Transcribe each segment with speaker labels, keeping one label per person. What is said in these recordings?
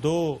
Speaker 1: 2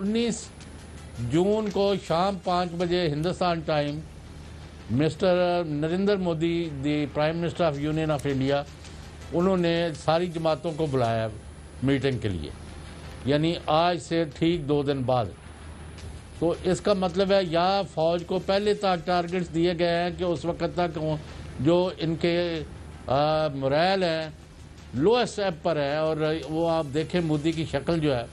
Speaker 2: 19 جون کو شام 5 بجے Hindustan time mister Narendra Modi the prime minister of union of India انہوں نے ساری جماعتوں کو بلایا میٹنگ کے لیے، یعنی آج سے ٹھیک 2 دن بعد۔ تو اس کا مطلب ہے یا فوج کو پہلے تک ٹارگٹس دیے گئے ہیں کہ اس وقت تک جو ان کے مرائل ہیں لوئسٹ ایپ پر ہے، اور وہ آپ دیکھیں مودی کی شکل جو ہے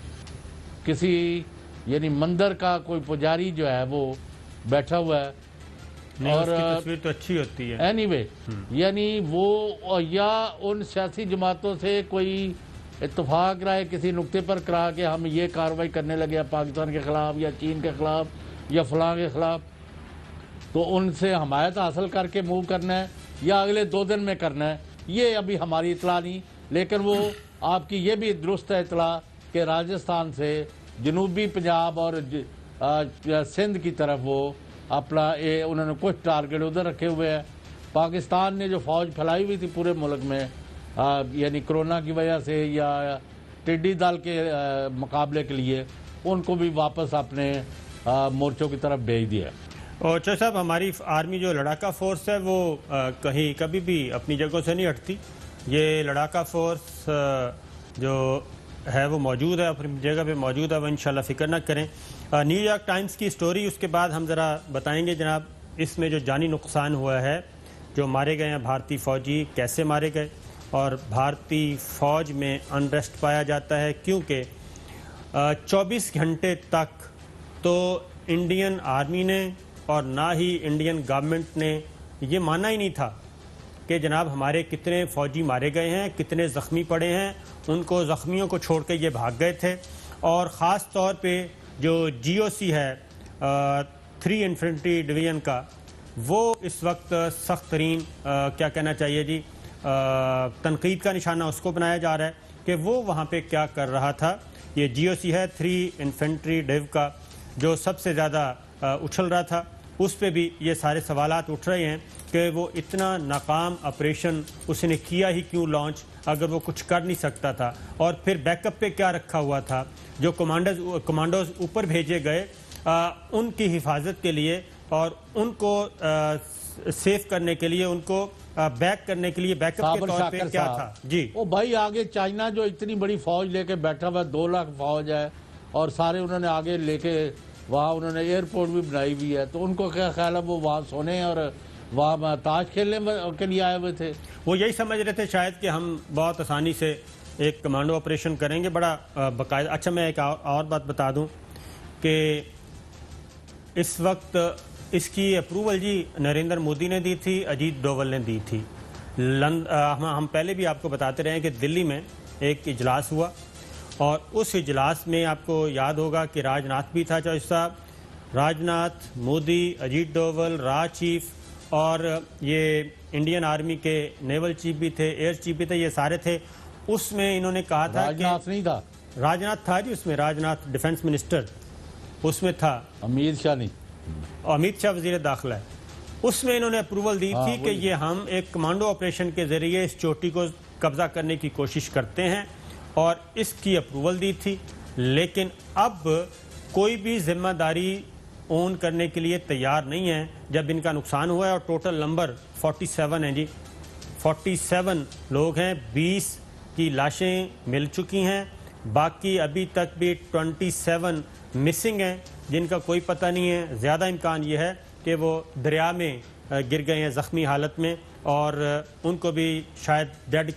Speaker 2: کسی یعنی مندر کا کوئی پجاری جو ہے وہ بیٹھا ہوا ہے،
Speaker 1: اور تصویر تو اچھی ہوتی ہے
Speaker 2: اینی وے یعنی وہ یا ان سیاسی جماعتوں سے کوئی اتفاق رائے کسی نقطے پر کرا کہ ہم یہ کارروائی کرنے لگے پاکستان کے خلاف یا چین کے خلاف یا فلاں کے خلاف، تو ان سے حمایت حاصل کر کے موو کرنا ہے یا اگلے 2 دن میں کرنا ہے، یہ ابھی ہماری اطلاع نہیں۔ لیکن وہ آپ کی یہ بھی درست ہے اطلاع کہ راجستھان سے جنوبی پنجاب اور سندھ کی طرف وہ اپنا انہوں نے کچھ ٹارگٹ ادھر رکھے ہوئے ہیں۔ پاکستان نے جو فوج پھیلائی ہوئی تھی پورے ملک میں یعنی کرونا کی وجہ سے یا ٹڈی دل کے مقابلے کے لیے، ان کو بھی واپس اپنے مورچوں کی طرف بھیج دیا۔
Speaker 1: اور چوہدری صاحب ہماری آرمی جو لڑاکا فورس ہے وہ کہیں کبھی بھی اپنی جگہوں سے نہیں ہٹتی، یہ لڑاکا فورس جو ہے وہ موجود ہے، اپنی جگہ پہ موجود ہے، وہ انشاءاللہ فکر نہ کریں۔ نیو یارک ٹائمز کی سٹوری اس کے بعد ہم ذرا بتائیں گے جناب، اس میں جو جانی نقصان ہوا ہے، جو مارے گئے ہیں بھارتی فوجی، کیسے مارے گئے، اور بھارتی فوج میں انریسٹ پایا جاتا ہے کیونکہ 24 گھنٹے تک تو انڈین آرمی نے اور نہ ہی انڈین گورنمنٹ نے یہ مانا ہی نہیں تھا کہ جناب ہمارے کتنے فوجی مارے گئے ہیں، کتنے زخمی پڑے ہیں، ان کو زخمیوں کو چھوڑ کے یہ بھاگ گئے تھے۔ اور خاص طور پہ جو جی او سی ہے 3 انفینٹری ڈویژن کا، وہ اس وقت سخت ترین کیا کہنا چاہیے جی تنقید کا نشانہ اس کو بنایا جا رہا ہے کہ وہ وہاں پہ کیا کر رہا تھا۔ یہ جی او سی ہے 3 انفینٹری ڈیو کا، جو سب سے زیادہ اچھل رہا تھا، اس پہ بھی یہ سارے سوالات اٹھ رہے ہیں کہ وہ اتنا ناکام آپریشن اس نے کیا ہی کیوں لانچ اگر وہ کچھ کر نہیں سکتا تھا، اور پھر بیک اپ پہ کیا رکھا ہوا تھا، جو کمانڈوز اوپر بھیجے گئے ان کی حفاظت کے لیے اور ان کو سیف کرنے کے لیے، ان کو بیک کرنے کے لیے بیک اپ کے طور پہ کیا تھا۔ جی
Speaker 2: وہ بھائی آگے چائنا جو اتنی بڑی فوج لے کے بیٹھا ہوا 2 لاکھ فوج ہے، اور سارے انہوں نے آگے لے کے وہاں انہوں نے ایئرپورٹ بھی بنائی ہوئی ہے، تو ان کو کیا خیال ہے وہ وہاں سونے اور وہاں تاش کھیلنے کے لیے آئے ہوئے تھے؟
Speaker 1: وہ یہی سمجھ رہے تھے شاید کہ ہم بہت آسانی سے ایک کمانڈو آپریشن کریں گے بڑا باقاعدہ۔ اچھا میں ایک اور بات بتا دوں کہ اس وقت اس کی اپروول جی نریندر مودی نے دی تھی، اجیت ڈوول نے دی تھی۔ ہم پہلے بھی آپ کو بتاتے رہے ہیں کہ دلی میں ایک اجلاس ہوا، اور اس اجلاس میں آپ کو یاد ہوگا کہ راج ناتھ بھی تھا، چوہدری صاحب، راج ناتھ، مودی، اجیت ڈوول، را چیف، اور یہ انڈین آرمی کے نیول چیف بھی تھے، ایئر چیف بھی تھے، یہ سارے تھے۔ اس میں انہوں نے کہا تھا
Speaker 2: راج ناتھ نہیں تھا،
Speaker 1: راج ناتھ تھا جی، اس میں راج ناتھ ڈیفنس منسٹر اس میں تھا،
Speaker 2: امیت شاہ نہیں،
Speaker 1: امیت شاہ وزیر داخلہ ہے۔ اس میں انہوں نے اپروول دی تھی کہ یہ ہم ایک کمانڈو آپریشن کے ذریعے اس چوٹی کو قبضہ کرنے کی کوشش کرتے ہیں، اور اس کی اپروول دی تھی۔ لیکن اب کوئی بھی ذمہ داری اون کرنے کے لیے تیار نہیں ہے جب ان کا نقصان ہوا ہے، اور ٹوٹل نمبر 47 ہیں جی، 47 لوگ ہیں، 20 کی لاشیں مل چکی ہیں، باقی ابھی تک بھی 27 مسنگ ہیں جن کا کوئی پتہ نہیں ہے۔ زیادہ امکان یہ ہے کہ وہ دریا میں گر گئے ہیں زخمی حالت میں، اور ان کو بھی شاید ڈیڈ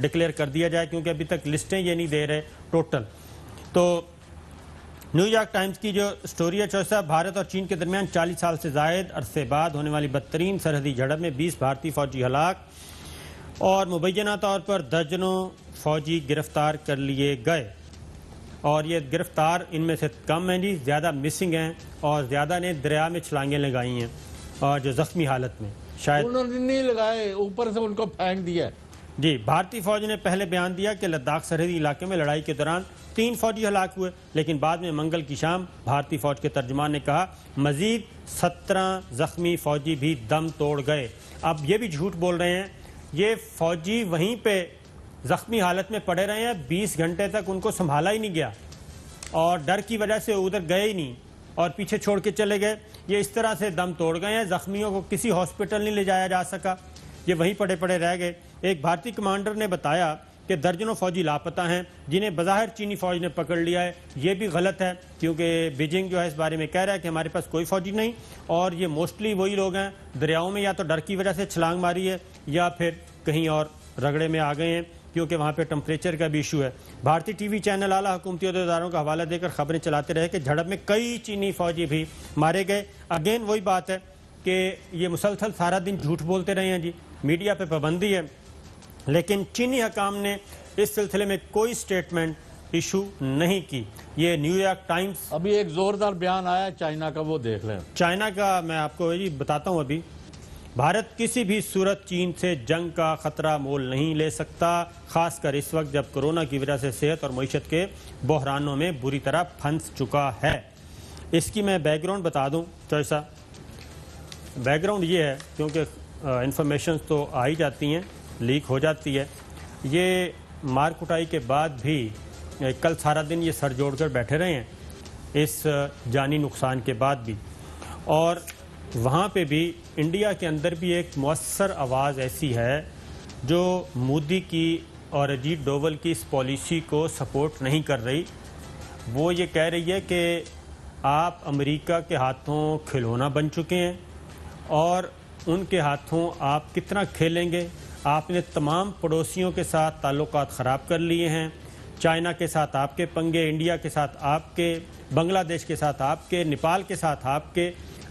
Speaker 1: ڈکلیئر کر دیا جائے، کیونکہ ابھی تک لسٹیں یہ نہیں دے رہے ٹوٹل۔ تو نیو یارک ٹائمز کی جو سٹوری ہے چوہدری صاحب، بھارت اور چین کے درمیان 40 سال سے زائد عرصے بعد ہونے والی بدترین سرحدی جھڑپ میں 20 بھارتی فوجی ہلاک اور مبینہ طور پر درجنوں فوجی گرفتار کر لیے گئے، اور یہ گرفتار ان میں سے کم ہیں جی، زیادہ مسنگ ہیں، اور زیادہ نے دریا میں چھلانگیں لگائی ہیں، اور جو زخمی حالت میں شاید
Speaker 2: انہوں نے نہیں لگائے، اوپر سے ان کو پھینک دیا۔
Speaker 1: جی بھارتی فوج نے پہلے بیان دیا کہ لداخ سرحدی علاقے میں لڑائی کے دوران 3 فوجی ہلاک ہوئے، لیکن بعد میں منگل کی شام بھارتی فوج کے ترجمان نے کہا مزید 17 زخمی فوجی بھی دم توڑ گئے۔ اب یہ بھی جھوٹ بول رہے ہیں، یہ فوجی وہیں پہ زخمی حالت میں پڑے رہے ہیں، 20 گھنٹے تک ان کو سنبھالا ہی نہیں گیا، اور ڈر کی وجہ سے ادھر گئے ہی نہیں، اور پیچھے چھوڑ کے چلے گئے. یہ اس طرح سے دم توڑ گئے ہیں. زخمیوں کو کسی ہاسپٹل نہیں لے جایا جا سکا, یہ وہیں پڑے پڑے رہ گئے. ایک بھارتی کمانڈر نے بتایا کہ درجنوں فوجی لاپتہ ہیں جنہیں بظاہر چینی فوج نے پکڑ لیا ہے. یہ بھی غلط ہے کیونکہ بیجنگ جو ہے اس بارے میں کہہ رہا ہے کہ ہمارے پاس کوئی فوجی نہیں, اور یہ موسٹلی وہی لوگ ہیں دریاؤں میں یا تو ڈر کی وجہ سے چھلانگ ماری ہے یا پھر کہیں اور رگڑے میں آ گئے ہیں کیونکہ وہاں پہ ٹمپریچر کا بھی ایشو ہے. بھارتی ٹی وی چینل اعلیٰ حکومتی عہدیداروں کا حوالہ دے کر خبریں چلاتے رہے کہ جھڑپ میں کئی چینی فوجی بھی مارے گئے. اگین وہی بات ہے کہ یہ مسلسل سارا دن جھوٹ بولتے رہے ہیں جی, میڈیا پہ پابندی ہے, لیکن چینی حکام نے اس سلسلے میں کوئی سٹیٹمنٹ ایشو نہیں کی. یہ نیو یارک ٹائمز
Speaker 2: ابھی ایک زوردار بیان آیا چائنا کا, وہ دیکھ لیں.
Speaker 1: چائنا کا میں آپ کو بتاتا ہوں. ابھی بھارت کسی بھی صورت چین سے جنگ کا خطرہ مول نہیں لے سکتا, خاص کر اس وقت جب کورونا کی وجہ سے صحت اور معیشت کے بحرانوں میں بری طرح پھنس چکا ہے. اس کی میں بیک گراؤنڈ بتا دوں چوئسا. بیک گراؤنڈ یہ ہے کیونکہ انفارمیشنز تو آ ہی جاتی ہیں, لیک ہو جاتی ہے. یہ مار کٹائی کے بعد بھی کل سارا دن یہ سر جوڑ کر بیٹھے رہے ہیں اس جانی نقصان کے بعد بھی, اور وہاں پہ بھی انڈیا کے اندر بھی ایک مؤثر آواز ایسی ہے جو مودی کی اور اجیت ڈوول کی اس پالیسی کو سپورٹ نہیں کر رہی. وہ یہ کہہ رہی ہے کہ آپ امریکہ کے ہاتھوں کھلونا بن چکے ہیں اور ان کے ہاتھوں آپ کتنا کھیلیں گے. آپ نے تمام پڑوسیوں کے ساتھ تعلقات خراب کر لیے ہیں. چائنا کے ساتھ آپ کے پنگے, انڈیا کے ساتھ آپ کے, بنگلہ دیش کے ساتھ آپ کے, نیپال کے ساتھ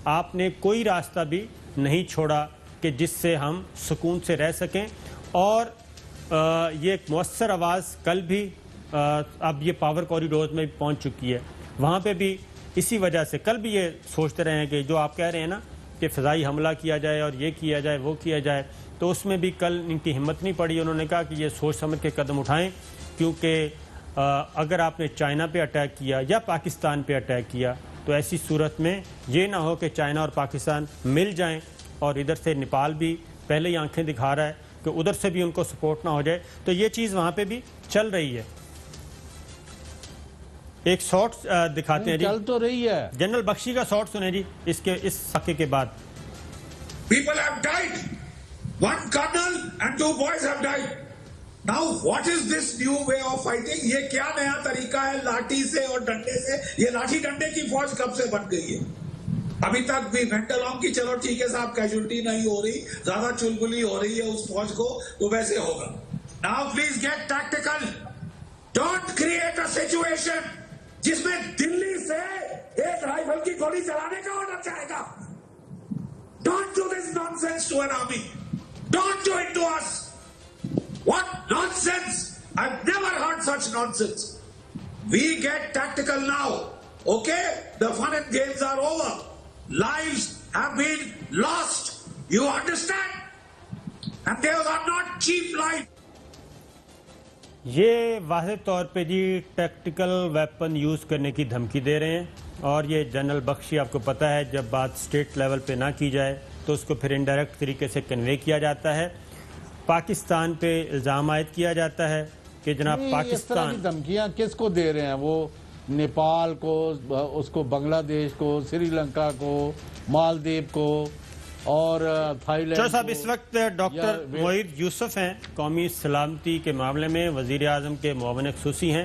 Speaker 1: آپ نے کوئی راستہ بھی نہیں چھوڑا کہ جس سے ہم سکون سے رہ سکیں. اور یہ ایک مؤثر آواز کل بھی اب یہ پاور کوریڈورز میں پہنچ چکی ہے. وہاں پہ بھی اسی وجہ سے کل بھی یہ سوچتے رہے ہیں کہ جو آپ کہہ رہے ہیں نا کہ فضائی حملہ کیا جائے اور یہ کیا جائے وہ کیا جائے, تو اس میں بھی کل ان کی ہمت نہیں پڑی. انہوں نے کہا کہ یہ سوچ سمجھ کے قدم اٹھائیں, کیونکہ اگر آپ نے چائنا پہ اٹیک کیا یا پاکستان پہ اٹیک کیا تو ایسی صورت میں یہ نہ ہو کہ چائنا اور پاکستان مل جائیں, اور ادھر سے نیپال بھی پہلے ہی آنکھیں دکھا رہا ہے کہ ادھر سے بھی ان کو سپورٹ نہ ہو جائے. تو یہ چیز وہاں پہ بھی چل رہی ہے. ایک شارٹ دکھاتے ہیں جی,
Speaker 2: چل تو رہی ہے.
Speaker 1: جنرل بخشی کا شارٹ سنیں جی اس واقعے کے بعد.
Speaker 3: People have died. One colonel and 2 boys have died. Now what is this new way of fighting? یہ کیا نیا طریقہ ہے لاٹھی سے اور ڈنڈے سے؟ یہ لاٹھی ڈنڈے کی فوج کب سے بن گئی ہے؟ ابھی تک بھی وینٹلام کی چلو ٹھیک ہے صاحب, کیجولٹی نہیں ہو رہی, زیادہ چلبلی ہو رہی ہے اس فوج کو, تو ویسے ہوگا. Now please get tactical. Don't create a situation جس میں دلی سے ایک رائفل کی گولی چلانے کا آرڈر جائے گا. Don't do this nonsense to an army. Don't do it to us. What nonsense! I've never heard such nonsense. We get tactical now. Okay? The fun and games are over. Lives have been lost. You understand? And those are not cheap lives.
Speaker 1: یہ واضح طور پہ جی tactical weapon use کرنے کی دھمکی دے رہے ہیں, اور یہ جنرل بخشی آپ کو پتہ ہے جب بات اسٹیٹ لیول پہ نہ کی جائے تو اس کو پھر انڈائریکٹ طریقے سے کنوے کیا جاتا ہے. پاکستان پہ الزام عائد کیا جاتا ہے کہ جناب پاکستان
Speaker 2: دھمکیاں کس کو دے رہے ہیں, وہ نیپال کو, اس کو بنگلہ دیش کو, سری لنکا کو, مالدیپ کو اور تھائی لینڈ.
Speaker 1: صاحب اس وقت ڈاکٹر معید یوسف ہیں, قومی سلامتی کے معاملے میں وزیر اعظم کے معاون خصوصی ہیں,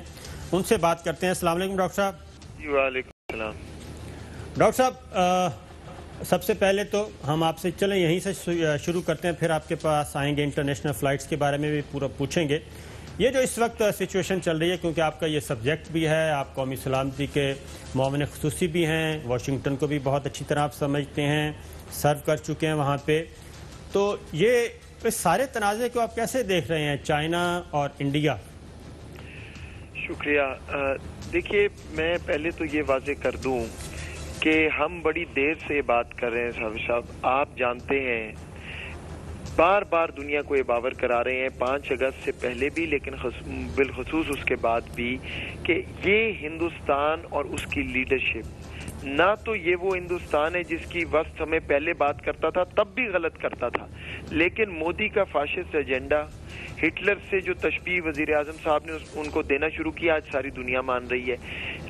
Speaker 1: ان سے بات کرتے ہیں. السلام علیکم ڈاکٹر صاحب.
Speaker 4: وعلیکم السلام.
Speaker 1: ڈاکٹر صاحب سب سے پہلے تو ہم آپ سے چلیں یہیں سے شروع کرتے ہیں, پھر آپ کے پاس آئیں گے انٹرنیشنل فلائٹس کے بارے میں بھی پورا پوچھیں گے. یہ جو اس وقت سچویشن چل رہی ہے, کیونکہ آپ کا یہ سبجیکٹ بھی ہے, آپ قومی سلامتی کے معاون خصوصی بھی ہیں, واشنگٹن کو بھی بہت اچھی طرح آپ سمجھتے ہیں, سرو کر چکے ہیں وہاں پہ, تو یہ اس سارے تنازع کو آپ کیسے دیکھ رہے ہیں, چائنا اور انڈیا؟
Speaker 4: شکریہ. دیکھیے میں پہلے تو یہ واضح کر دوں کہ ہم بڑی دیر سے بات کر رہے ہیں صاحب. آپ جانتے ہیں بار بار دنیا کو یہ باور کرا رہے ہیں 5 اگست سے پہلے بھی, لیکن بالخصوص اس کے بعد بھی, کہ یہ ہندوستان اور اس کی لیڈرشپ نہ تو یہ وہ ہندوستان ہے جس کی وسط ہمیں پہلے بات کرتا تھا تب بھی غلط کرتا تھا, لیکن مودی کا فاشسٹ ایجنڈا, ہٹلر سے جو تشبیہ وزیر اعظم صاحب نے ان کو دینا شروع کیا، آج ساری دنیا مان رہی ہے۔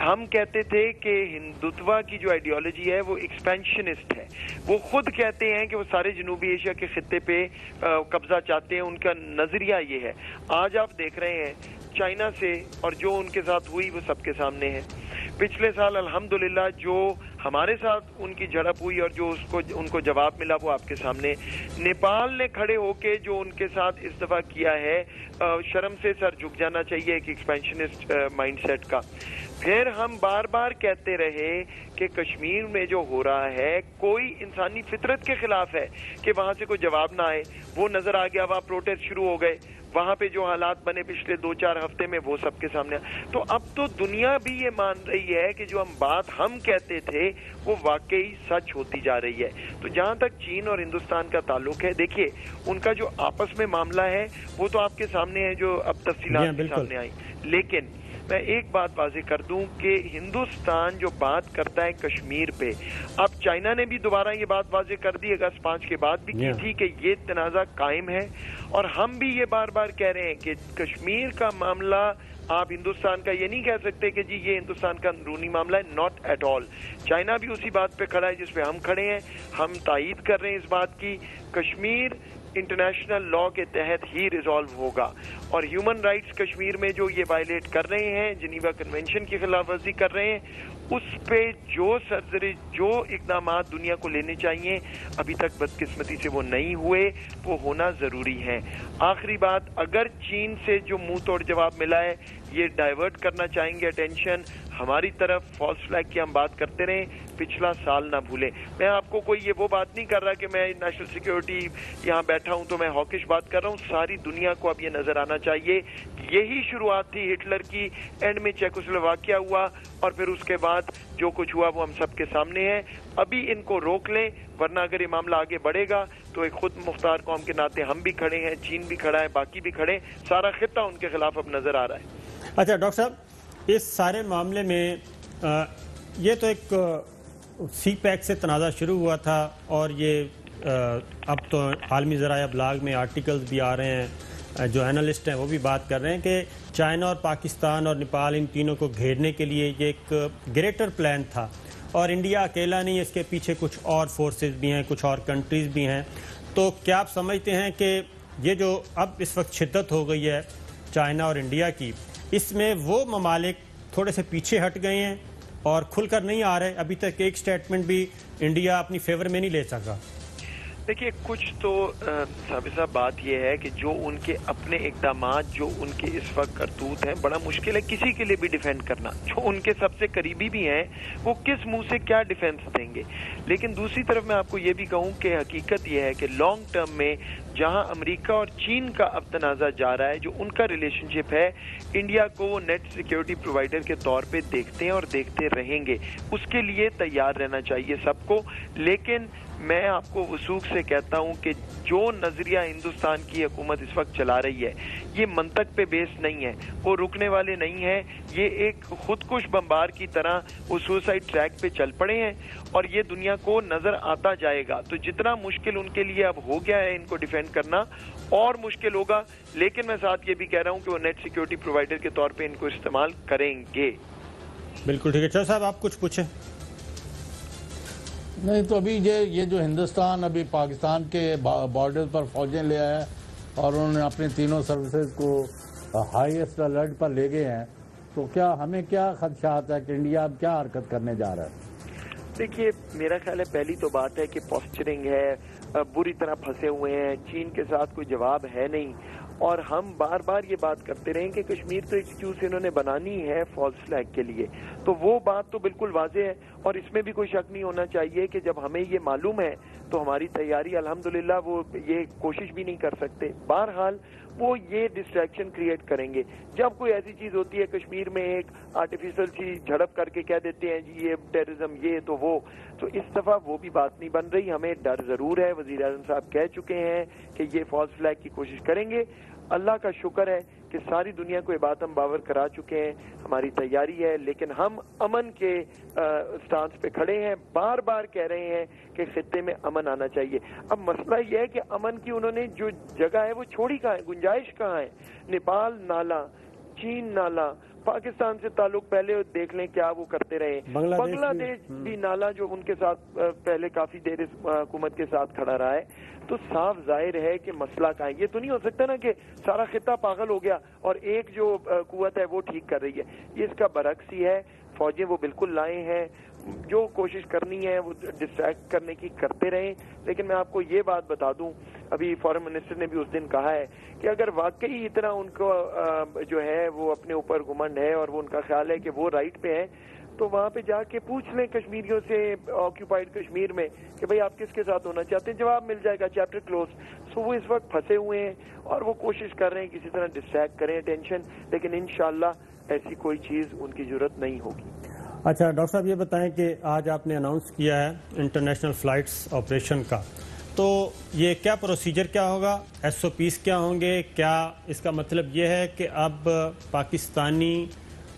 Speaker 4: ہم کہتے تھے کہ ہندوتوا کی جو آئیڈیالوجی ہے وہ ایکسپینشنسٹ ہے، وہ خود کہتے ہیں کہ وہ سارے جنوبی ایشیا کے خطے پہ قبضہ چاہتے ہیں، ان کا نظریہ یہ ہے۔ آج آپ دیکھ رہے ہیں چائنا سے اور جو ان کے ساتھ ہوئی وہ سب کے سامنے ہے۔ پچھلے سال الحمدللہ جو ہمارے ساتھ ان کی جھڑپ ہوئی اور جو ان کو جواب ملا وہ آپ کے سامنے۔ نیپال نے کھڑے ہو کے جو ان کے ساتھ اس دفعہ کیا ہے، شرم سے سر جھک جانا چاہیے ایک ایکسپینشنسٹ مائنڈ سیٹ کا۔ پھر ہم بار بار کہتے رہے کہ کشمیر میں جو ہو رہا ہے کوئی انسانی فطرت کے خلاف ہے کہ وہاں سے کوئی جواب نہ آئے۔ وہ نظر آ گیا، وہاں پروٹیسٹ شروع ہو گئے، وہاں پہ جو حالات بنے پچھلے 2-4 ہفتے میں وہ سب کے سامنے۔ تو اب تو دنیا بھی یہ مان رہی ہے کہ جو بات ہم کہتے تھے وہ واقعی سچ ہوتی جا رہی ہے۔ تو جہاں تک چین اور ہندوستان کا تعلق ہے، دیکھیے ان کا جو آپس میں معاملہ ہے وہ تو آپ کے سامنے ہے، جو اب تفصیلات کے سامنے آئی۔ لیکن میں ایک بات واضح کر دوں کہ ہندوستان جو بات کرتا ہے کشمیر پہ، اب چائنا نے بھی دوبارہ یہ بات واضح کر دی، اگست 5 کے بعد بھی کی تھی کہ یہ تنازع قائم ہے، اور ہم بھی یہ بار بار کہہ رہے ہیں کہ کشمیر کا معاملہ آپ ہندوستان کا یہ نہیں کہہ سکتے کہ جی یہ ہندوستان کا اندرونی معاملہ ہے، ناٹ ایٹ آل۔ چائنا بھی اسی بات پہ کھڑا ہے جس پہ ہم کھڑے ہیں، ہم تائید کر رہے ہیں اس بات کی۔ کشمیر انٹرنیشنل لا کے تحت ہی ریزالو ہوگا، اور ہیومن رائٹس کشمیر میں جو یہ وائلیٹ کر رہے ہیں، جنیوا کنونشن کی خلاف ورزی کر رہے ہیں، اس پہ جو سرزری جو اقدامات دنیا کو لینے چاہیے ابھی تک بدقسمتی سے وہ نہیں ہوئے، وہ ہونا ضروری ہے۔ آخری بات، اگر چین سے جو منہ توڑ جواب ملا ہے یہ ڈائیورٹ کرنا چاہیں گے اٹینشن ہماری طرف، فالس فلیگ کی ہم بات کرتے رہیں، پچھلا سال نہ بھولیں۔ میں آپ کو کوئی یہ وہ بات نہیں کر رہا کہ میں نیشنل سیکیورٹی یہاں بیٹھا ہوں تو میں ہاکش بات کر رہا ہوں، ساری دنیا کو اب یہ نظر آنا چاہیے یہی شروعات تھی ہٹلر کی، اینڈ میں چیکوسلوواکیہ ہوا اور پھر اس کے بعد جو کچھ ہوا وہ ہم سب کے سامنے ہے۔ ابھی ان کو روک لیں، ورنہ اگر یہ معاملہ آگے بڑھے گا تو ایک خود مختار قوم کے ناطے ہم بھی کھڑے ہیں، چین بھی کھڑا ہے، باقی بھی کھڑے ہیں، سارا خطہ ان کے خلاف اب نظر آ رہا ہے۔
Speaker 1: اچھا ڈاکٹر صاحب، اس سارے معاملے میں یہ تو ایک سی پیک سے تنازع شروع ہوا تھا، اور یہ اب تو عالمی ذرائع ابلاغ میں آرٹیکلز بھی آ رہے ہیں، جو اینالسٹ ہیں وہ بھی بات کر رہے ہیں کہ چائنا اور پاکستان اور نیپال ان تینوں کو گھیرنے کے لیے یہ ایک گریٹر پلان تھا، اور انڈیا اکیلا نہیں، اس کے پیچھے کچھ اور فورسز بھی ہیں، کچھ اور کنٹریز بھی ہیں۔ تو کیا آپ سمجھتے ہیں کہ یہ جو اب اس وقت شدت ہو گئی ہے چائنا اور انڈیا کی، اس میں وہ ممالک تھوڑے سے پیچھے ہٹ گئے ہیں اور کھل کر نہیں آ رہے؟ ابھی تک ایک سٹیٹمنٹ بھی انڈیا اپنی فیور میں نہیں لے سکا۔
Speaker 4: دیکھیے کچھ تو صابر صاحب بات یہ ہے کہ جو ان کے اپنے اقدامات جو ان کے اس وقت کرتوت ہیں، بڑا مشکل ہے کسی کے لیے بھی ڈیفینڈ کرنا، جو ان کے سب سے قریبی بھی ہیں وہ کس منہ سے کیا ڈیفینس دیں گے۔ لیکن دوسری طرف میں آپ کو یہ بھی کہوں کہ حقیقت یہ ہے کہ لانگ ٹرم میں جہاں امریکہ اور چین کا اب تنازع جا رہا ہے، جو ان کا ریلیشن شپ ہے، انڈیا کو وہ نیٹ سیکیورٹی پرووائڈر کے طور پہ دیکھتے ہیں اور دیکھتے رہیں گے، اس کے لیے تیار رہنا چاہیے سب کو۔ لیکن میں آپ کو وثوق سے کہتا ہوں کہ جو نظریہ ہندوستان کی حکومت اس وقت چلا رہی ہے یہ منطق پہ بیس نہیں ہے، وہ رکنے والے نہیں ہیں، یہ ایک خودکش بمبار کی طرح وہ سوسائڈ ٹریک پہ چل پڑے ہیں، اور یہ دنیا کو نظر آتا جائے گا۔ تو جتنا مشکل ان کے لیے اب ہو گیا ہے ان کو ڈیفینڈ کرنا، اور مشکل ہوگا، لیکن میں ساتھ یہ بھی کہہ رہا ہوں کہ وہ نیٹ سیکیورٹی پرووائڈر کے طور پہ ان کو استعمال کریں گے۔
Speaker 1: بالکل ٹھیک ہے، چودھری صاحب آپ کچھ پوچھیں۔
Speaker 2: نہیں تو ابھی یہ جو ہندوستان ابھی پاکستان کے بارڈر پر فوجیں لے آیا ہے اور انہوں نے اپنی تینوں سروسز کو ہائیسٹ الرٹ پر لے گئے ہیں، تو کیا ہمیں کیا خدشات ہے کہ انڈیا اب کیا حرکت کرنے جا رہا ہے؟
Speaker 4: دیکھیے میرا خیال ہے پہلی تو بات ہے کہ پوسچرنگ ہے، بری طرح پھنسے ہوئے ہیں، چین کے ساتھ کوئی جواب ہے نہیں، اور ہم بار بار یہ بات کرتے رہے کہ کشمیر تو ایکسکیوز انہوں نے بنانی ہے فالس فلیگ کے لیے، تو وہ بات تو بالکل واضح ہے، اور اس میں بھی کوئی شک نہیں ہونا چاہیے کہ جب ہمیں یہ معلوم ہے تو ہماری تیاری الحمدللہ وہ یہ کوشش بھی نہیں کر سکتے۔ بہرحال وہ یہ ڈسٹریکشن کریٹ کریں گے جب کوئی ایسی چیز ہوتی ہے کشمیر میں، ایک آرٹیفیشل چیز جھڑپ کر کے کہہ دیتے ہیں جی یہ ٹیررزم یہ تو وہ، تو اس دفعہ وہ بھی بات نہیں بن رہی۔ ہمیں ڈر ضرور ہے، وزیر اعظم صاحب کہہ چکے ہیں کہ یہ فالس فلیگ کی کوشش کریں گے۔ اللہ کا شکر ہے کہ ساری دنیا کو یہ بات ہم باور کرا چکے ہیں, ہماری تیاری ہے, لیکن ہم امن کے سٹانس پہ کھڑے ہیں, بار بار کہہ رہے ہیں کہ خطے میں امن آنا چاہیے. اب مسئلہ یہ ہے کہ امن کی انہوں نے جو جگہ ہے وہ چھوڑی کہاں ہے, گنجائش کہاں ہے؟ نیپال نالا, چین نالا, پاکستان سے تعلق پہلے دیکھ لیں کیا وہ کرتے رہے. بنگلہ دیش بھی نالا جو ان کے ساتھ پہلے کافی دیر حکومت کے ساتھ کھڑا رہا ہے. تو صاف ظاہر ہے کہ مسئلہ کہاں ہے. یہ تو نہیں ہو سکتا نا کہ سارا خطہ پاگل ہو گیا اور ایک جو قوت ہے وہ ٹھیک کر رہی ہے. یہ اس کا برعکس ہی ہے. فوجیں وہ بالکل لائے ہیں, جو کوشش کرنی ہے وہ ڈسٹریکٹ کرنے کی کرتے رہیں. لیکن میں آپ کو یہ بات بتا دوں, ابھی فارن منسٹر نے بھی اس دن کہا ہے کہ اگر واقعی اتنا ان کو جو ہے وہ اپنے اوپر گھمنڈ ہے اور وہ ان کا خیال ہے کہ وہ رائٹ پہ ہیں, تو وہاں پہ جا کے پوچھ لیں کشمیریوں سے آکیوپائڈ کشمیر میں کہ بھئی آپ کس کے ساتھ ہونا چاہتے ہیں, جواب مل جائے گا, چیپٹر کلوز. سو وہ اس وقت پھنسے ہوئے ہیں اور وہ کوشش کر رہے ہیں کسی طرح ڈسٹریکٹ کریں ٹینشن, لیکن انشاءاللہ ایسی کوئی چیز ان کی ضرورت نہیں ہوگی.
Speaker 1: اچھا ڈاکٹر صاحب, یہ بتائیں کہ آج آپ نے اناؤنس کیا ہے انٹرنیشنل فلائٹس آپریشن کا, تو یہ کیا پروسیجر کیا ہوگا, ایس او پیز کیا ہوں گے, کیا اس کا مطلب یہ ہے کہ اب پاکستانی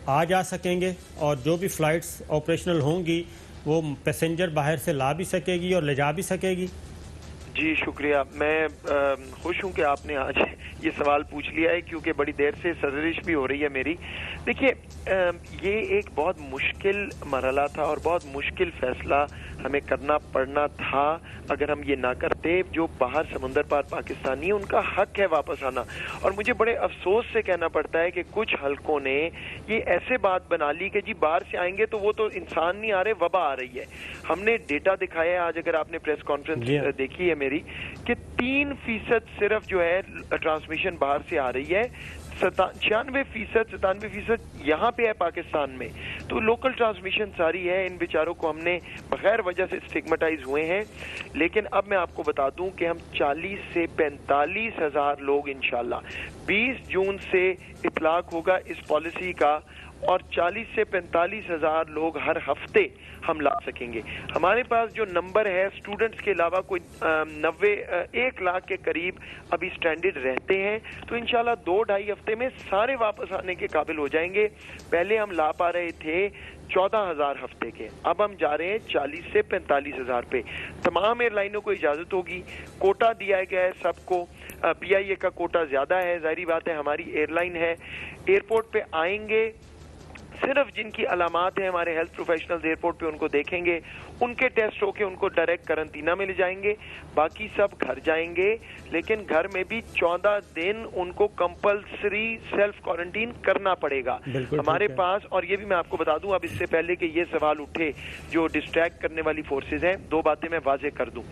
Speaker 1: آ جا سکیں گے اور جو بھی فلائٹس آپریشنل ہوں گی وہ پیسنجر باہر سے لا بھی سکے گی اور لے جا بھی سکے گی؟
Speaker 4: جی شکریہ, میں خوش ہوں کہ آپ نے آج یہ سوال پوچھ لیا ہے کیونکہ بڑی دیر سے سرزش بھی ہو رہی ہے میری. دیکھیے یہ ایک بہت مشکل مرحلہ تھا اور بہت مشکل فیصلہ ہمیں کرنا پڑنا تھا. اگر ہم یہ نہ کرتے, جو باہر سمندر پار پاکستانی ہیں ان کا حق ہے واپس آنا, اور مجھے بڑے افسوس سے کہنا پڑتا ہے کہ کچھ حلقوں نے یہ ایسے بات بنا لی کہ جی باہر سے آئیں گے تو وہ تو انسان نہیں آ رہے, وبا آ رہی ہے. ہم نے ڈیٹا دکھایا ہے آج, اگر آپ نے پریس کانفرنس دیکھی ہے میری, کہ 3% صرف جو ہے ٹرانسمیشن باہر سے آ رہی ہے, 97% یہاں پہ ہے پاکستان میں. تو لوکل ٹرانسمیشن ساری ہے. ان بیچاروں کو ہم نے بغیر وجہ سے اسٹگمیٹائز ہوئے ہیں. لیکن اب میں آپ کو بتا دوں کہ ہم 40 سے 45 ہزار لوگ انشاءاللہ 20 جون سے اطلاق ہوگا اس پالیسی کا, اور 40 سے 45 ہزار لوگ ہر ہفتے ہم لا سکیں گے. ہمارے پاس جو نمبر ہے اسٹوڈنٹس کے علاوہ کوئی 1 لاکھ کے قریب ابھی سٹینڈرڈ رہتے ہیں, تو انشاءاللہ 2-2.5 ہفتے میں سارے واپس آنے کے قابل ہو جائیں گے. پہلے ہم لا پا رہے تھے 14,000 ہفتے کے, اب ہم جا رہے ہیں 40 سے 45 ہزار پہ. تمام ایئر لائنوں کو اجازت ہوگی, کوٹا دیا گیا ہے سب کو, پی آئی اے کا کوٹا زیادہ ہے, ظاہری بات ہے ہماری ایئر لائن ہے. ایئرپورٹ پہ آئیں گے, صرف جن کی علامات ہیں ہمارے ہیلتھ پروفیشنلز ایئرپورٹ پہ ان کو دیکھیں گے, ان کے ٹیسٹ ہو کے ان کو ڈائریکٹ کرنٹینہ میں لے جائیں گے, باقی سب گھر جائیں گے. لیکن گھر میں بھی 14 دن ان کو کمپلسری سیلف کوارنٹین کرنا پڑے گا ہمارے پاس. اور یہ بھی میں آپ کو بتا دوں, اب اس سے پہلے کہ یہ سوال اٹھے جو ڈسٹریکٹ کرنے والی فورسز ہیں, 2 باتیں میں واضح کر دوں.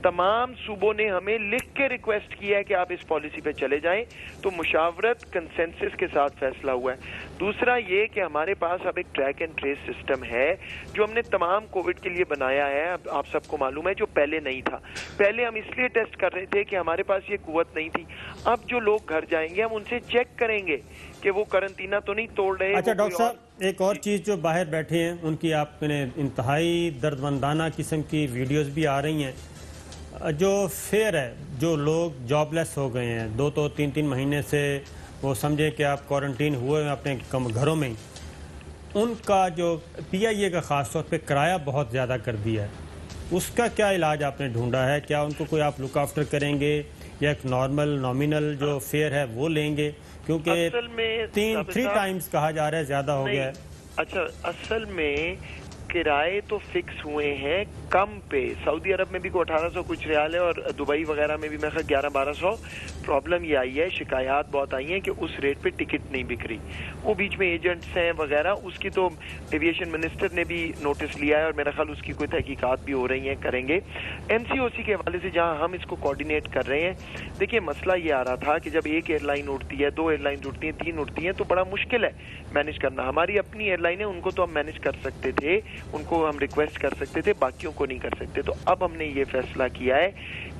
Speaker 4: تمام صوبوں نے ہمیں لکھ کے ریکویسٹ کیا ہے کہ آپ اس پالیسی پہ چلے جائیں, تو مشاورت کنسنسس کے ساتھ فیصلہ ہوا ہے. دوسرا یہ کہ ہمارے پاس اب ایک ٹریک اینڈ ٹریس سسٹم ہے جو ہم نے تمام کووڈ کے لیے بنایا ہے. اب آپ سب کو معلوم ہے, جو پہلے نہیں تھا. پہلے ہم اس لیے ٹیسٹ کر رہے تھے کہ ہمارے پاس یہ قوت نہیں تھی. اب جو لوگ گھر جائیں گے ہم ان سے چیک کریں گے کہ وہ کرنٹینہ تو نہیں توڑ رہے.
Speaker 1: اچھا ڈاکٹر صاحب, ایک اور چیز, جو باہر بیٹھے ہیں ان کی آپ نے انتہائی دردمندانہ قسم کی ویڈیوز بھی آ رہی ہیں. جو فیئر ہے, جو لوگ جاب لیس ہو گئے ہیں, 2-3 مہینے سے وہ سمجھے کہ آپ کوارنٹین ہوئے ہیں اپنے گھروں میں, ان کا جو پی آئی اے کا خاص طور پہ کرایہ بہت زیادہ کر دیا ہے, اس کا کیا علاج آپ نے ڈھونڈا ہے؟ کیا ان کو کوئی آپ لک آفٹر کریں گے یا ایک نارمل نامینل جو فیئر ہے وہ لیں گے؟ کیونکہ 3 ٹائمز کہا جا رہا ہے زیادہ ہو گیا ہے.
Speaker 4: اچھا, اصل میں کرائے تو فکس ہوئے ہیں کم پہ. سعودی عرب میں بھی کوئی 1800 کچھ ریال ہے, اور دبئی وغیرہ میں بھی میں 1100-1200. پرابلم یہ آئی ہے, شکایات بہت آئی ہیں کہ اس ریٹ پہ ٹکٹ نہیں بک رہی. وہ بیچ میں ایجنٹس ہیں وغیرہ, اس کی تو ایویشن منسٹر نے بھی نوٹس لیا ہے, اور میرا خیال اس کی کوئی تحقیقات بھی ہو رہی ہیں, کریں گے. این سی او سی کے حوالے سے جہاں ہم اس کو کوارڈینیٹ کر رہے ہیں, دیکھیے مسئلہ یہ آ رہا تھا کہ جب ایک ایئر لائن اٹھتی ہے, 2 ایئر لائن اٹھتی ہیں, 3 اٹھتی ہیں, تو بڑا مشکل ہے مینیج کرنا. ہماری اپنی ایئر لائن ہے, ان کو تو ہم مینیج کر سکتے تھے, ان کو ہم ریکویسٹ کر سکتے تھے, باقیوں کو نہیں کر سکتے. تو اب ہم نے یہ فیصلہ کیا ہے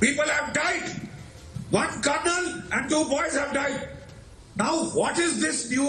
Speaker 3: People have died. One colonel and 2 boys have died. Now what is this new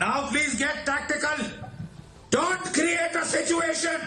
Speaker 3: Now please get tactical. Don't create a situation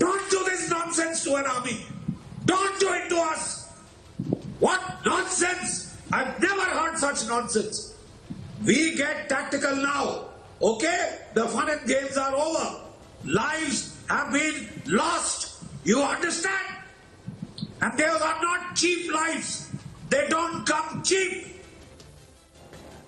Speaker 3: Don't do this nonsense to an army. Don't do it to us. What nonsense! I've never heard such nonsense. We get tactical now. Okay? The fun and games are over. Lives have been lost. You understand? And they are not cheap lives. They don't come cheap.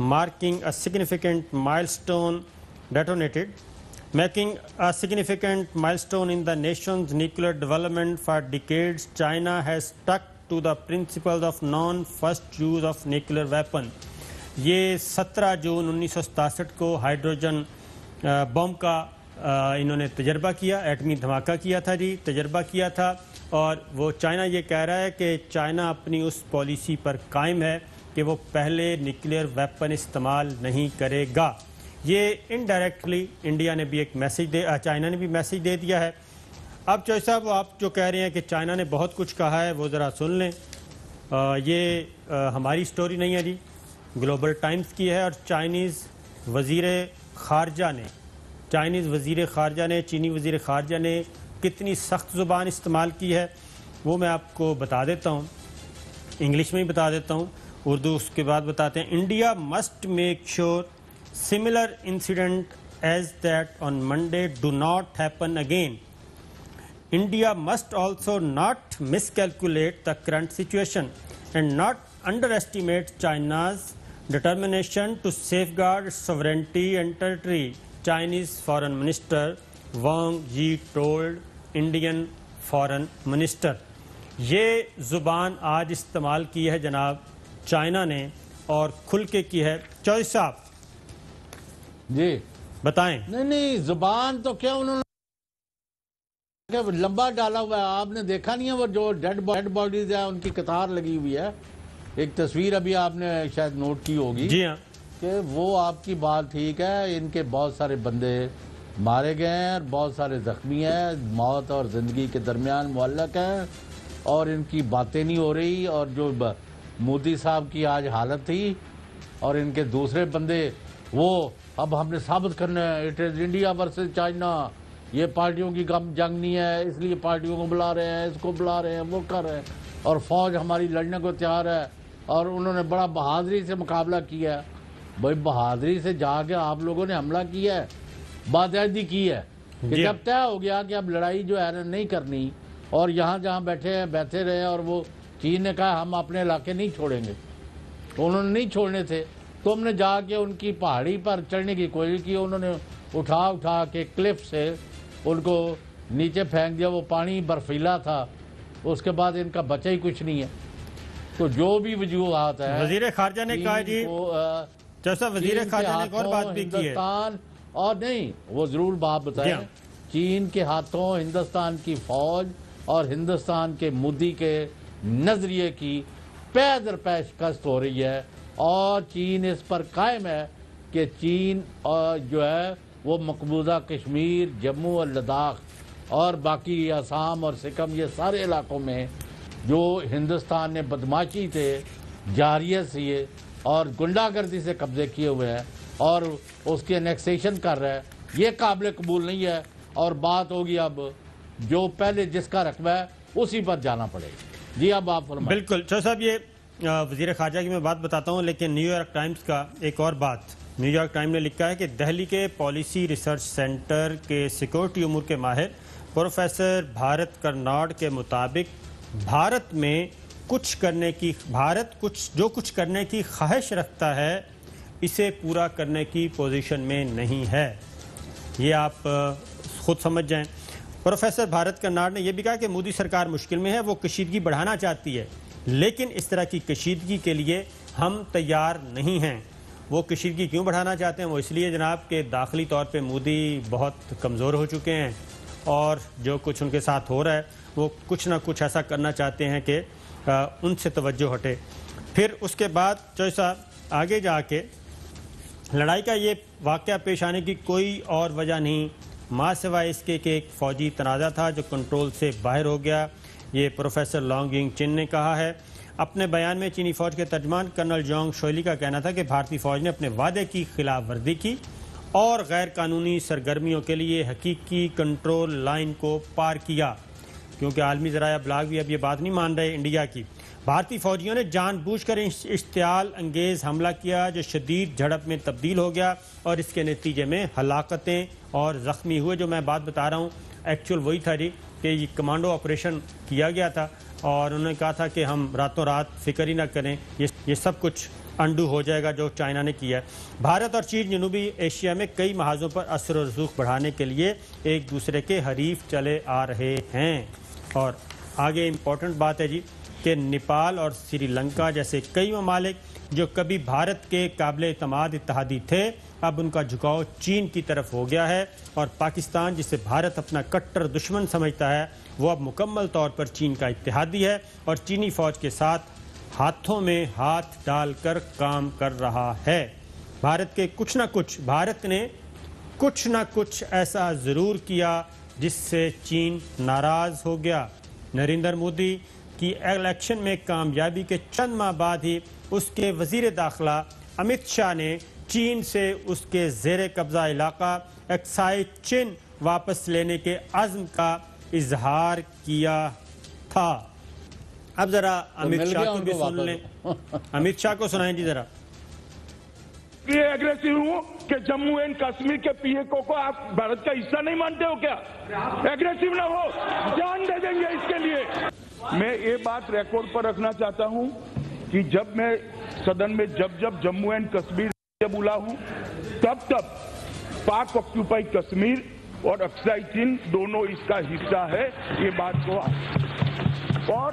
Speaker 1: marking a significant milestone detonated, making a significant milestone in the nation's nuclear development. For decades, China has stuck to the principles of non-first use of nuclear weapon. یہ 17 جون 1967 کو hydrogen بم کا انہوں نے تجربہ کیا، ایٹمی دھماکہ کیا تھا جی، تجربہ کیا تھا، اور وہ چائنا یہ کہہ رہا ہے کہ چائنا اپنی اس پالیسی پر قائم ہے کہ وہ پہلے نیوکلیئر ویپن استعمال نہیں کرے گا. یہ انڈائریکٹلی انڈیا نے بھی ایک میسیج چائنا نے بھی میسیج دے دیا ہے. اب چوہدری صاحب آپ جو کہہ رہے ہیں کہ چائنا نے بہت کچھ کہا ہے وہ ذرا سن لیں. یہ ہماری سٹوری نہیں ہے جی، گلوبل ٹائمز کی ہے، اور چائنیز وزیر خارجہ نے چینی وزیر خارجہ نے کتنی سخت زبان استعمال کی ہے وہ میں آپ کو بتا دیتا ہوں، انگلش میں ہی بتا دیتا ہوں، اردو اس کے بعد بتاتے ہیں. India must make sure similar incident as that on Monday do not happen again. India must also not miscalculate the current situation and not underestimate China's determination to safeguard its sovereignty and territory, Chinese Foreign Minister Wang Yi told Indian Foreign Minister. یہ زبان آج استعمال کی ہے جناب China نے، اور کھل کے کی ہے. چوہدری صاحب
Speaker 2: جی
Speaker 1: بتائیں.
Speaker 2: نہیں زبان تو کیا انہوں نے لمبا ڈالا ہوا ہے، آپ نے دیکھا نہیں ہے وہ جو ڈیڈ باڈیز ہیں ان کی قطار لگی ہوئی ہے. ایک تصویر ابھی آپ نے شاید نوٹ کی ہوگی.
Speaker 1: جی ہاں،
Speaker 2: کہ وہ آپ کی بات ٹھیک ہے، ان کے بہت سارے بندے مارے گئے ہیں اور بہت سارے زخمی ہیں، موت اور زندگی کے درمیان معلق ہیں، اور ان کی باتیں نہیں ہو رہی. اور جو مودی صاحب کی آج حالت تھی اور ان کے دوسرے بندے، وہ اب ہم نے ثابت کرنا ہے it is India versus China, یہ پارٹیوں کی جنگ نہیں ہے، اس لیے پارٹیوں کو بلا رہے ہیں، اس کو بلا رہے ہیں، وہ کر رہے ہیں، اور فوج ہماری لڑنے کو تیار ہے. اور انہوں نے بڑا بہادری سے مقابلہ کیا ہے. بھائی بہادری سے جا کے آپ لوگوں نے حملہ کیا ہے، باقاعدگی کی ہے کہ جب طے ہو گیا کہ اب لڑائی جو ہے نہیں کرنی، اور یہاں جہاں بیٹھے رہے، اور وہ چین نے کہا ہم اپنے علاقے نہیں چھوڑیں گے، انہوں نے نہیں چھوڑنے تھے. تو ہم نے جا کے ان کی پہاڑی پر چڑھنے کی کوشش کی، انہوں نے اٹھا کے کلف سے ان کو نیچے پھینک دیا. وہ پانی برفیلا تھا، اس کے بعد ان کا بچا ہی کچھ نہیں ہے. تو جو بھی وجوہات ہے،
Speaker 1: وزیر خارجہ نے کہا جی، جیسا وزیر خارجہ نے ایک اور بات بھی کی ہے،
Speaker 2: اور نہیں وہ ضرور بات بتائیں. چین کے ہاتھوں ہندوستان کی فوج اور ہندوستان کے مودی کے نظریے کی پے در پے شکست ہو رہی ہے، اور چین اس پر قائم ہے کہ چین جو ہے وہ مقبوضہ کشمیر، جموں اور لداخ اور باقی آسام اور سکم، یہ سارے علاقوں میں جو ہندوستان نے بدماشی سے، جاریت سے اور گنڈا گردی سے قبضے کیے ہوئے ہیں اور اس کے انیکسیشن کر رہا ہے، یہ قابل قبول نہیں ہے. اور بات ہوگی اب جو پہلے جس کا رقبہ ہے اسی پر جانا پڑے گا. جی اب آپ فرمائیں.
Speaker 1: بالکل چوہدری صاحب، یہ وزیر خارجہ کی میں بات بتاتا ہوں، لیکن نیو یارک ٹائمز کا ایک اور بات. نیو یارک ٹائم نے لکھا ہے کہ دہلی کے پالیسی ریسرچ سینٹر کے سیکورٹی امور کے ماہر پروفیسر بھارت کرناڈ کے مطابق بھارت جو کچھ کرنے کی خواہش رکھتا ہے اسے پورا کرنے کی پوزیشن میں نہیں ہے. یہ آپ خود سمجھ جائیں. پروفیسر بھارت کرناڈ نے یہ بھی کہا کہ مودی سرکار مشکل میں ہے، وہ کشیدگی بڑھانا چاہتی ہے، لیکن اس طرح کی کشیدگی کے لیے ہم تیار نہیں ہیں. وہ کشیدگی کیوں بڑھانا چاہتے ہیں؟ وہ اس لیے جناب کہ داخلی طور پہ مودی بہت کمزور ہو چکے ہیں، اور جو کچھ ان کے ساتھ ہو رہا ہے وہ کچھ نہ کچھ ایسا کرنا چاہتے ہیں کہ ان سے توجہ ہٹے. پھر اس کے بعد چوہدری صاحب آگے جا کے لڑائی کا یہ واقعہ پیش آنے کی کوئی اور وجہ نہیں ماں سوائے اس کے کہ ایک فوجی تنازع تھا جو کنٹرول سے باہر ہو گیا. یہ پروفیسر لانگ ینگ چن نے کہا ہے. اپنے بیان میں چینی فوج کے ترجمان کرنل جونگ شولی کا کہنا تھا کہ بھارتی فوج نے اپنے وعدے کی خلاف ورزی کی اور غیر قانونی سرگرمیوں کے لیے حقیقی کنٹرول لائن کو پار کیا. کیونکہ عالمی ذرائع ابلاغ بھی اب یہ بات نہیں مان رہے انڈیا کی. بھارتی فوجیوں نے جان بوجھ کر اشتعال انگیز حملہ کیا جو شدید جھڑپ میں تبدیل ہو گیا، اور اس کے نتیجے میں ہلاکتیں اور زخمی ہوئے. جو میں بات بتا رہا ہوں ایکچول وہی تھا جی کہ یہ کمانڈو آپریشن کیا گیا تھا، اور انہوں نے کہا تھا کہ ہم راتوں رات فکر ہی نہ کریں، یہ سب کچھ انڈو ہو جائے گا جو چائنا نے کیا ہے۔ بھارت اور چین جنوبی ایشیا میں کئی محاذوں پر اثر و رسوخ بڑھانے کے لیے ایک دوسرے کے حریف چلے آ رہے ہیں۔ اور آگے امپورٹنٹ بات ہے جی کہ نیپال اور سری لنکا جیسے کئی ممالک جو کبھی بھارت کے قابل اعتماد اتحادی تھے، اب ان کا جھکاؤ چین کی طرف ہو گیا ہے، اور پاکستان جسے بھارت اپنا کٹر دشمن سمجھتا ہے وہ اب مکمل طور پر چین کا اتحادی ہے اور چینی فوج کے ساتھ ہاتھوں میں ہاتھ ڈال کر کام کر رہا ہے۔ بھارت نے کچھ نہ کچھ ایسا ضرور کیا جس سے چین ناراض ہو گیا۔ نریندر مودی کی الیکشن میں کامیابی کے چند ماہ بعد ہی اس کے وزیر داخلہ امت شاہ نے چین سے اس کے زیر قبضہ علاقہ اکسائی چین واپس لینے کے عزم کا اظہار کیا تھا۔ اب ذرا امت شاہ کو بھی سن لیں، امت شاہ کو سنائیں جی ذرا۔
Speaker 5: یہ ایگریسو ہوں کہ جموں اینڈ کشمیر کے پی اے کو آپ بھارت کا حصہ نہیں مانتے ہو کیا؟ ایگریسو نہ ہو، جان دے دیں گے اس کے لیے۔ میں یہ بات ریکارڈ پر رکھنا چاہتا ہوں کہ جب میں صدن میں جب جموں اینڈ کشمیر بولا ہوں تب پاک آکوپائی کشمیر اور اکسائی چین دونوں اس کا حصہ ہے، یہ بات کو اور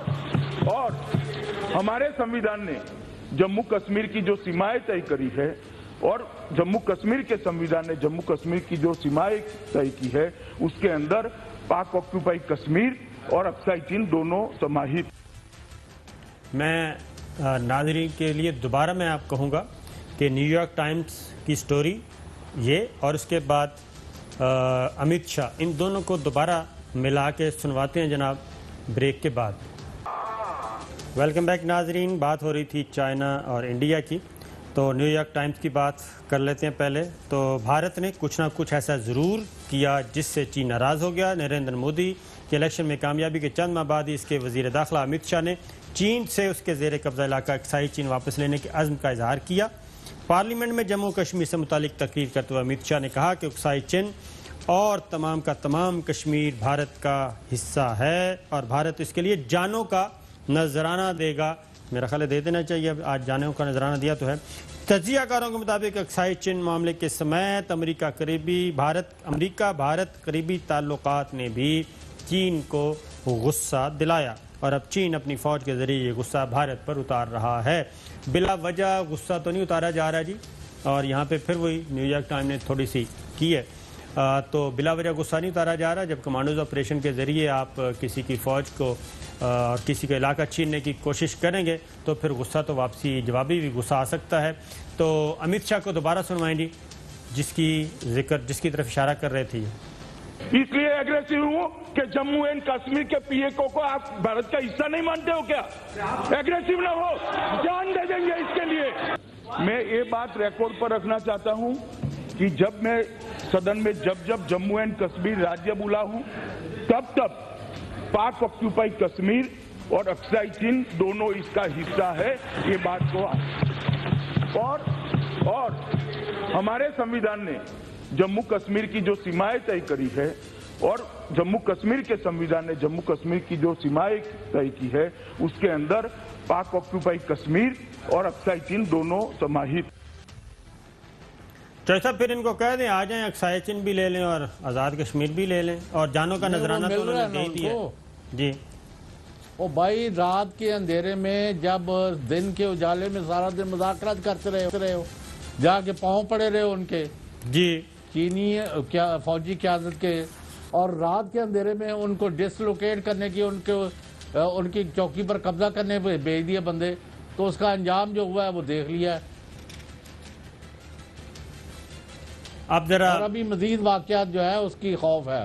Speaker 5: ہمارے سمویدھان نے جموں کشمیر کی جو سیمائیں طے کری ہے اور جموں کشمیر کے سمویدھان نے جموں کشمیر کی جو سیمائیں طے کی ہے اس کے اندر پاک آکوپائی کشمیر اور اکسائی چین دونوں سماہت۔
Speaker 1: میں ناظرین کے لیے دوبارہ میں آپ کہوں گا کہ نیو یارک ٹائمز کی سٹوری یہ اور اس کے بعد امت شاہ، ان دونوں کو دوبارہ ملا کے سنواتے ہیں جناب بریک کے بعد۔ ویلکم بیک ناظرین، بات ہو رہی تھی چائنا اور انڈیا کی، تو نیو یارک ٹائمز کی بات کر لیتے ہیں پہلے۔ تو بھارت نے کچھ نہ کچھ ایسا ضرور کیا جس سے چین ناراض ہو گیا۔ نریندر مودی کے الیکشن میں کامیابی کے چند ماہ بعد ہی اس کے وزیر داخلہ امت شاہ نے چین سے اس کے زیر قبضہ علاقہ اکسائی چین واپس لینے کے عزم کا اظہار کیا۔ پارلیمنٹ میں جموں کشمیر سے متعلق تقریر کرتے ہوئے امت شاہ نے کہا کہ اکسائی چین اور تمام کا تمام کشمیر بھارت کا حصہ ہے اور بھارت اس کے لیے جانوں کا نذرانہ دے گا۔ میرا خیال ہے دے دینا چاہیے، اب آج جانوں کا نذرانہ دیا تو ہے۔ تجزیہ کاروں کے مطابق اکسائی چین معاملے کے سمیت امریکہ بھارت قریبی تعلقات نے بھی چین کو غصہ دلایا اور اب چین اپنی فوج کے ذریعے یہ غصہ بھارت پر اتار رہا ہے۔ بلا وجہ غصہ تو نہیں اتارا جا رہا جی، اور یہاں پہ پھر وہی نیو یارک ٹائم نے تھوڑی سی کی ہے، تو بلا وجہ غصہ نہیں اتارا جا رہا۔ جب کمانڈوز آپریشن کے ذریعے آپ کسی کی فوج کو اور کسی کا علاقہ چھیننے کی کوشش کریں گے تو پھر غصہ تو واپسی جوابی بھی غصہ آ سکتا ہے۔ تو امت شاہ کو دوبارہ سنوائیں جی، جس کی طرف اشارہ کر رہے تھے۔
Speaker 5: اس لیے ایگریسو ہوں کہ جموں اینڈ کشمیر کے پی اے کو آپ بھارت کا حصہ نہیں مانتے ہو کیا؟ ایگریسو نہ ہو، جان دے دیں گے اس کے لیے۔ میں یہ بات ریکارڈ پر رکھنا چاہتا ہوں کہ جب میں صدن میں جب جموں اینڈ کشمیر راجیہ بولا ہوں تب پاک آکوپائی کشمیر اور اکسائی چین دونوں اس کا حصہ ہے، یہ بات کو اور ہمارے سمویدھان نے جموں کشمیر کی جو سیمائیں طے کری ہے اور جموں کشمیر کے سمویدھان نے جموں کشمیر کی جو سیمائیں طے کی ہے اس کے اندر پاک آکوپائی کشمیر اور اکسائی چین دونوں سماہت۔
Speaker 1: چوہے صاحب پھر ان کو کہہ دیں آ جائیں، اکسائی چین بھی لے لیں اور آزاد کشمیر بھی لے لیں، اور جانوں کا نذرانہ تو انہوں نے دے دیا جی۔
Speaker 2: وہ بھائی رات کے اندھیرے میں جب دن کے اجالے میں سارا دن مذاکرات کرتے رہے ہو، جا کے پاؤں پڑے رہے ان کے
Speaker 1: جی
Speaker 2: چینی فوجی قیادت کے، اور رات کے اندھیرے میں ان کو ڈسلوکیٹ کرنے کی، ان کی چوکی پر قبضہ کرنے پہ بھیج دیے بندے، تو اس کا انجام جو ہوا ہے وہ دیکھ لیا ہے۔
Speaker 1: اب ذرا
Speaker 2: اور ابھی مزید واقعات جو ہے اس کی خوف ہے۔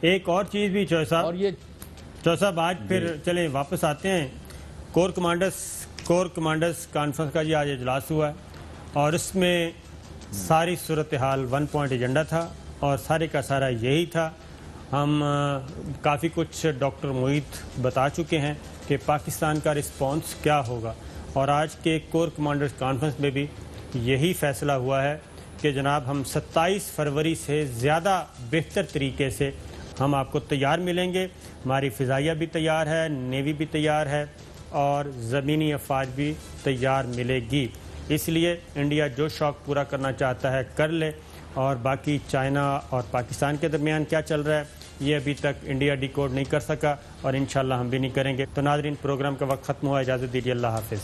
Speaker 1: ایک اور چیز بھی چوہے صاحب،
Speaker 2: اور یہ
Speaker 1: چوہے صاحب آج پھر چلیں واپس آتے ہیں، کور کمانڈرز کانفرنس کا جی آج اجلاس ہوا ہے اور اس میں ساری صورتحال 1 پوائنٹ ایجنڈا تھا اور سارے کا سارا یہی تھا۔ ہم کافی کچھ ڈاکٹر محیط بتا چکے ہیں کہ پاکستان کا رسپانس کیا ہوگا، اور آج کے کور کمانڈرز کانفرنس میں بھی یہی فیصلہ ہوا ہے کہ جناب ہم 27 فروری سے زیادہ بہتر طریقے سے ہم آپ کو تیار ملیں گے۔ ہماری فضائیہ بھی تیار ہے، نیوی بھی تیار ہے، اور زمینی افواج بھی تیار ملے گی. اس لیے انڈیا جو شوق پورا کرنا چاہتا ہے کر لے، اور باقی چائنا اور پاکستان کے درمیان کیا چل رہا ہے یہ ابھی تک انڈیا ڈی کوڈ نہیں کر سکا، اور انشاءاللہ ہم بھی نہیں کریں گے. تو ناظرین، پروگرام کا وقت ختم ہوا، اجازت دیجیے، اللہ حافظ.